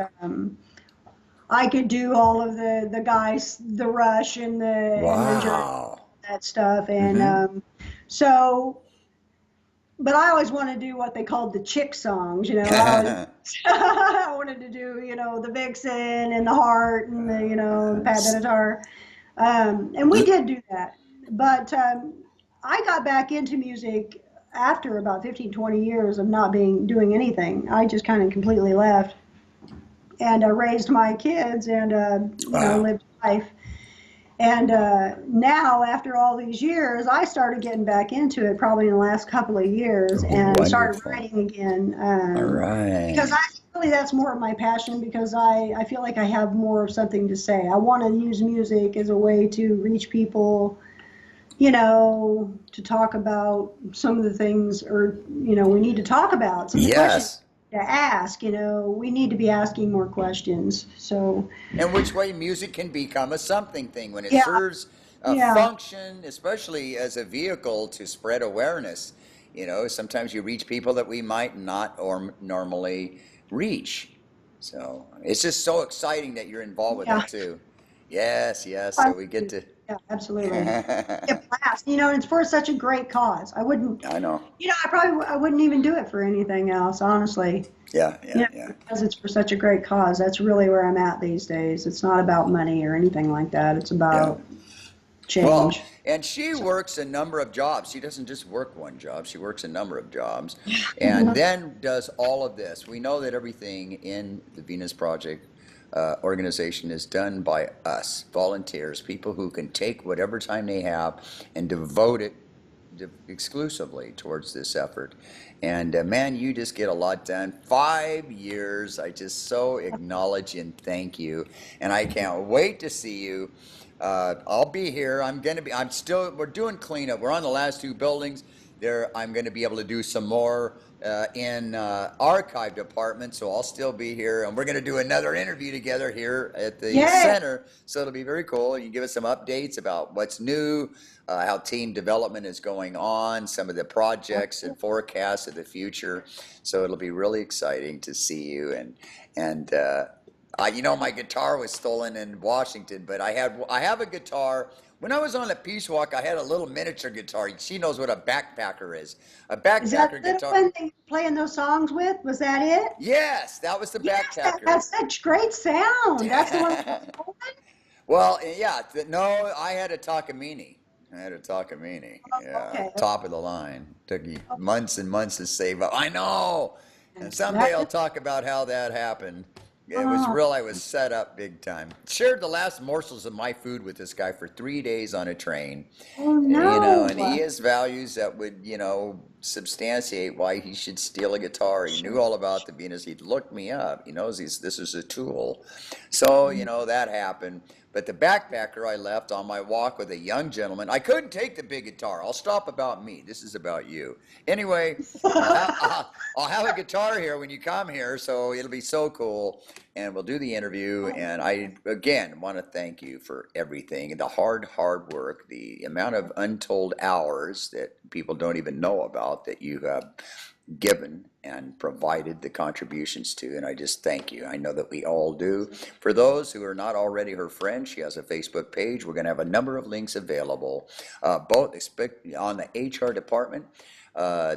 Speaker 3: I could do all of the guys, the Rush and that stuff, and so. But I always wanted to do what they called the chick songs, I wanted to do, the Vixen and the Heart and the Pat Benatar. And we did do that. But I got back into music after about 15, 20 years of not doing anything. I just kind of completely left and raised my kids and, lived life. And now, after all these years, I started getting back into it probably in the last couple of years and started writing again.
Speaker 2: All right.
Speaker 3: Because that's more of my passion, because I feel like I have more of something to say. I want to use music as a way to reach people, to talk about some of the things we need to talk about. Some of the questions to ask, we need to be asking more questions. So,
Speaker 2: and which way music can become a something thing when it serves a function, especially as a vehicle to spread awareness. Sometimes you reach people that we might not or normally reach. So it's just so exciting that you're involved with that too. Yes. So we get to.
Speaker 3: Yeah, absolutely. Blast. It's for such a great cause. I know. I wouldn't even do it for anything else, honestly.
Speaker 2: Yeah.
Speaker 3: Because it's for such a great cause. That's really where I'm at these days. It's not about money or anything like that. It's about change.
Speaker 2: Well, and she works a number of jobs. She doesn't just work one job. She works a number of jobs and then does all of this. We know that everything in the Venus Project organization is done by us, volunteers, people who can take whatever time they have and devote it exclusively towards this effort. And man, you just get a lot done. 5 years. I just so acknowledge and thank you. And I can't wait to see you. I'll be here. We're doing cleanup. We're on the last two buildings. There, I'm going to be able to do some more in archive department, so I'll still be here, and we're going to do another interview together here at the center. So it'll be very cool. You can give us some updates about what's new, how team development is going on, some of the projects and forecasts of the future. So it'll be really exciting to see you. And my guitar was stolen in Washington, but I have a guitar. When I was on the Peace Walk, I had a little miniature guitar. She knows what a backpacker is. A backpacker
Speaker 3: is that the
Speaker 2: guitar.
Speaker 3: one that you were playing those songs with? Was that it?
Speaker 2: Yes, that was the backpacker.
Speaker 3: That's such great sound. That's the one that was stolen?
Speaker 2: Well, yeah. No, I had a Takamine. Yeah, top of the line. Took me months and months to save up. I know. And someday I'll talk about how that happened. It was real. I was set up big time. Shared the last morsels of my food with this guy for 3 days on a train.
Speaker 3: Oh no!
Speaker 2: And he has values that would, substantiate why he should steal a guitar. He knew all about the Venus. He'd looked me up. He knows this is a tool. So that happened. But the backpacker I left on my walk with a young gentleman. I couldn't take the big guitar. I'll stop about me. This is about you. Anyway, I'll have a guitar here when you come here, so it'll be so cool. And we'll do the interview. And I, again, want to thank you for everything. The hard work, the amount of untold hours that people don't even know about that you have given and provided the contributions to, and I just thank you. I know that we all do. For those who are not already her friends, she has a Facebook page. We're going to have a number of links available, both on the HR department.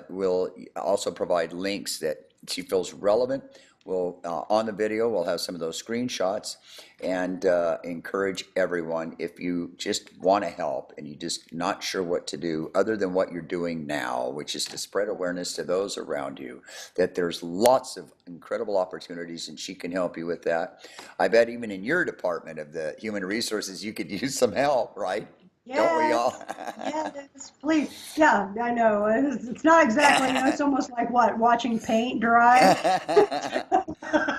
Speaker 2: We'll also provide links that she feels relevant. We'll on the video, we'll have some of those screenshots, and encourage everyone, if you just want to help and you're just not sure what to do other than what you're doing now, which is to spread awareness to those around you, that there's lots of incredible opportunities, and she can help you with that. I bet even in your department of the human resources, you could use some help, right?
Speaker 3: Yes.
Speaker 2: Don't we all?
Speaker 3: Yes, please. Yeah, I know. It's not exactly, it's almost like watching paint dry.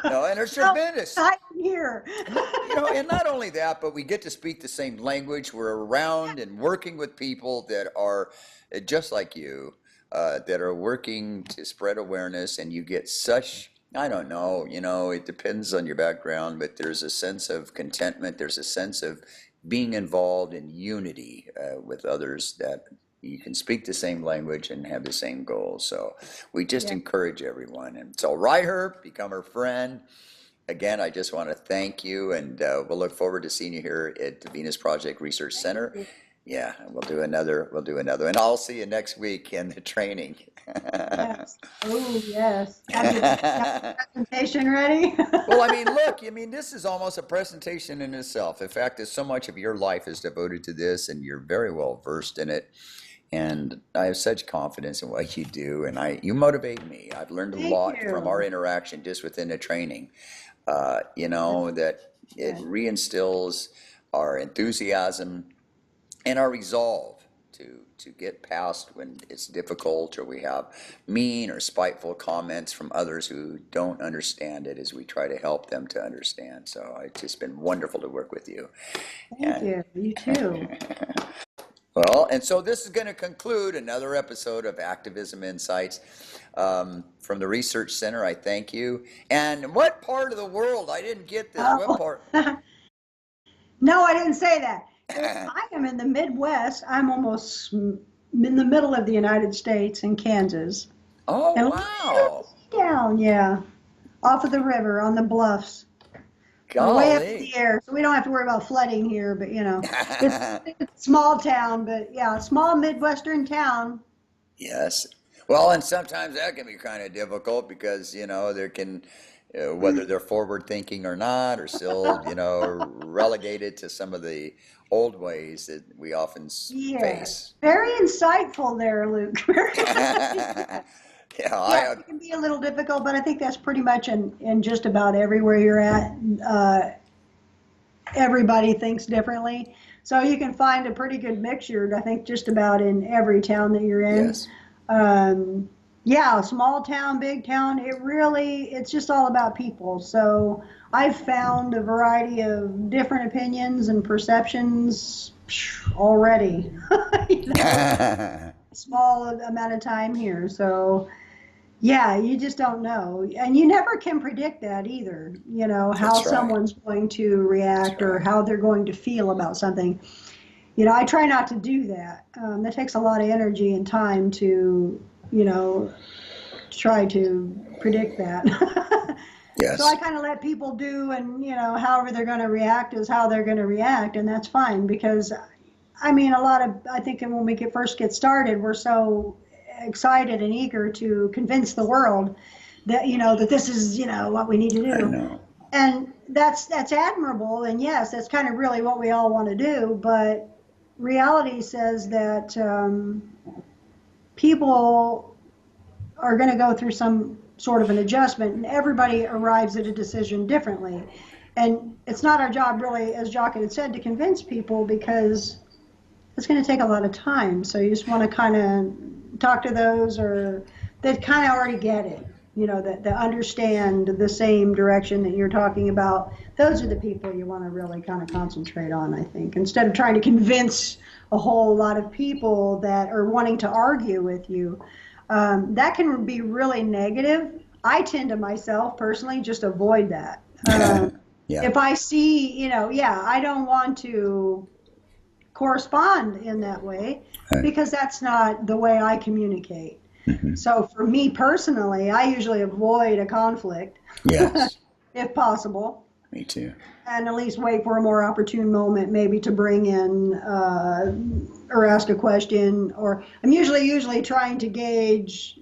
Speaker 2: No, and there's tremendous.
Speaker 3: I'm here.
Speaker 2: And not only that, but we get to speak the same language. We're around and working with people that are just like you, that are working to spread awareness, and you get such, I don't know, it depends on your background, but there's a sense of contentment. There's a sense of being involved in unity with others, that you can speak the same language and have the same goals. So we just encourage everyone. And so write her, become her friend. Again, I just want to thank you, and we'll look forward to seeing you here at the Venus Project Research Center. Yeah, we'll do another, and I'll see you next week in the training.
Speaker 3: Yes. Oh, yes. Have your presentation ready?
Speaker 2: Well, this is almost a presentation in itself. In fact, so much of your life is devoted to this, and you're very well versed in it. And I have such confidence in what you do, and you motivate me. I've learned a lot from our interaction just within the training. That it reinstills our enthusiasm and our resolve to get past when it's difficult, or we have mean or spiteful comments from others who don't understand it, as we try to help them to understand. So it's just been wonderful to work with you.
Speaker 3: Thank you. You too.
Speaker 2: Well, and so this is going to conclude another episode of Activism Insights from the Research Center. I thank you. And what part of the world? I didn't get this. What part?
Speaker 3: No, I didn't say that. I am in the Midwest. I'm almost in the middle of the United States in Kansas.
Speaker 2: Oh,
Speaker 3: and
Speaker 2: wow.
Speaker 3: Down, yeah. Off of the river on the bluffs.
Speaker 2: Golly.
Speaker 3: Way up in the air. So we don't have to worry about flooding here, but it's a small town, but yeah, small Midwestern town.
Speaker 2: Yes. Well, and sometimes that can be kind of difficult because, there can, whether they're forward thinking or not, or still, relegated to some of the old ways that we often face.
Speaker 3: Very insightful there, Luke. Yeah, it can be a little difficult, but I think that's pretty much in just about everywhere you're at. Everybody thinks differently. So you can find a pretty good mixture, I think, just about in every town that you're in.
Speaker 2: Yes.
Speaker 3: Yeah, small town, big town, it's just all about people. So I've found a variety of different opinions and perceptions already. You know, small amount of time here. So yeah, you just don't know. And you never can predict that either, you know, how
Speaker 2: That's right.
Speaker 3: someone's going to react or how they're going to feel about something. You know, I try not to do that. That takes a lot of energy and time to, you know, try to predict that.
Speaker 2: Yes.
Speaker 3: So I kind of let people do, and, you know, however they're going to react is how they're going to react. And that's fine because, I mean, I think when we first get started, we're so excited and eager to convince the world that, you know, that this is, you know, what we need to do.
Speaker 2: I know.
Speaker 3: And that's admirable. And yes, that's kind of really what we all want to do. But reality says that people are going to go through some sort of an adjustment, and everybody arrives at a decision differently. And it's not our job really, as Jock had said, to convince people because it's going to take a lot of time. So you just want to kind of talk to those that kind of already get it, you know, that understand the same direction that you're talking about. Those are the people you want to really kind of concentrate on, I think, instead of trying to convince a whole lot of people that are wanting to argue with you. That can be really negative. I tend to myself personally just avoid that. If I see, you know, I don't want to correspond in that way because that's not the way I communicate. Mm-hmm. So for me personally, I usually avoid a conflict,
Speaker 2: yes,
Speaker 3: if possible.
Speaker 2: Me too.
Speaker 3: And at least wait for a more opportune moment, maybe to bring in or ask a question. Or I'm usually trying to gauge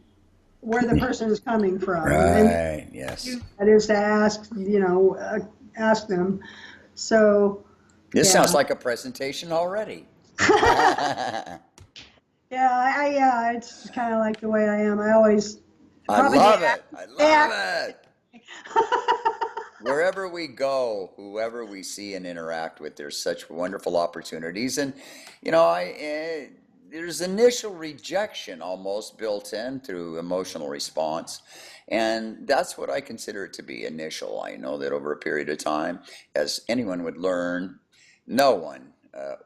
Speaker 3: where the person is coming from.
Speaker 2: Right.
Speaker 3: And
Speaker 2: yes.
Speaker 3: That is to ask, you know, ask them. So.
Speaker 2: This sounds like a presentation already.
Speaker 3: Yeah, it's kind of like the way I am. I love it. I love it.
Speaker 2: Wherever we go, whoever we see and interact with, there's such wonderful opportunities. And, you know, there's initial rejection almost built in through emotional response. And that's what I consider it to be, initial. I know that over a period of time, as anyone would learn, no one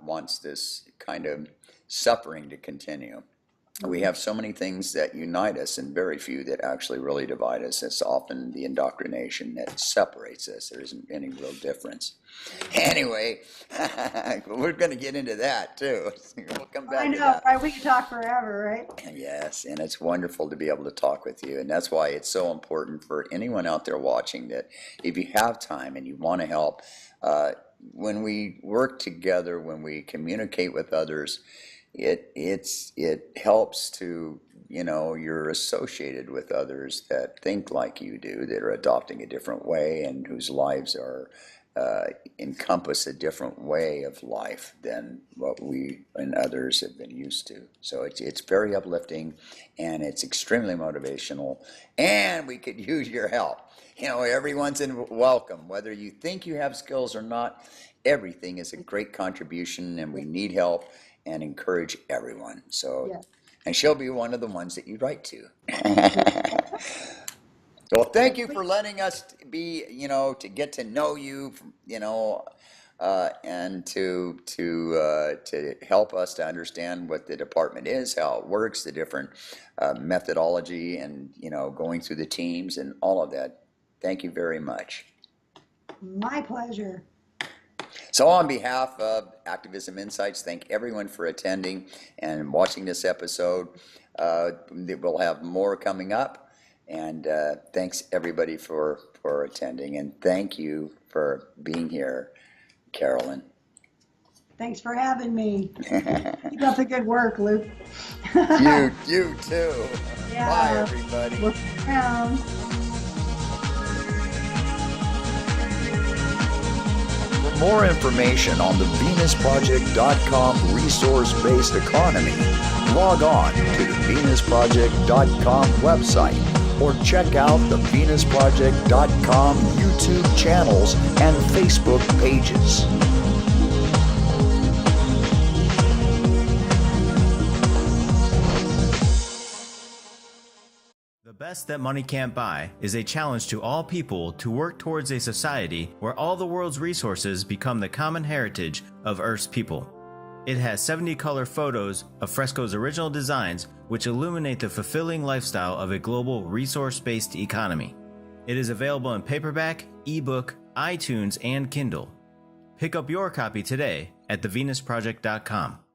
Speaker 2: wants this kind of suffering to continue. We have so many things that unite us and very few that actually really divide us. It's often the indoctrination that separates us. There isn't any real difference. Anyway, we're going to get into that too. We'll come back to that.
Speaker 3: Right? We can talk forever, right?
Speaker 2: Yes, and it's wonderful to be able to talk with you. And that's why it's so important for anyone out there watching that if you have time and you want to help, when we work together, when we communicate with others, it helps to, you know, you're associated with others that think like you do, that are adopting a different way and whose lives are encompass a different way of life than what we and others have been used to. So it's very uplifting and it's extremely motivational, and we could use your help. You know, everyone's welcome, whether you think you have skills or not. Everything is a great contribution, and we need help and encourage everyone. So, yeah. And she'll be one of the ones that you write to. Well, thank you for letting us be, you know, to get to know you, you know, and to help us to understand what the department is, how it works, the different methodology, and, you know, going through the teams and all of that. Thank you very much.
Speaker 3: My pleasure.
Speaker 2: So on behalf of Activism Insights, thank everyone for attending and watching this episode. We'll have more coming up, and thanks everybody for attending, and thank you for being here, Carolyn.
Speaker 3: Thanks for having me. Keep up the good work, Luke.
Speaker 2: You too. Yeah. Bye, everybody.
Speaker 3: Look around.
Speaker 1: more information on the venusproject.com resource-based economy, log on to the venusproject.com website or check out the venusproject.com YouTube channels and Facebook pages.
Speaker 4: The best that money can't buy is a challenge to all people to work towards a society where all the world's resources become the common heritage of Earth's people. It has 70 color photos of Fresco's original designs which illuminate the fulfilling lifestyle of a global resource-based economy. It is available in paperback, ebook, iTunes, and Kindle. Pick up your copy today at thevenusproject.com.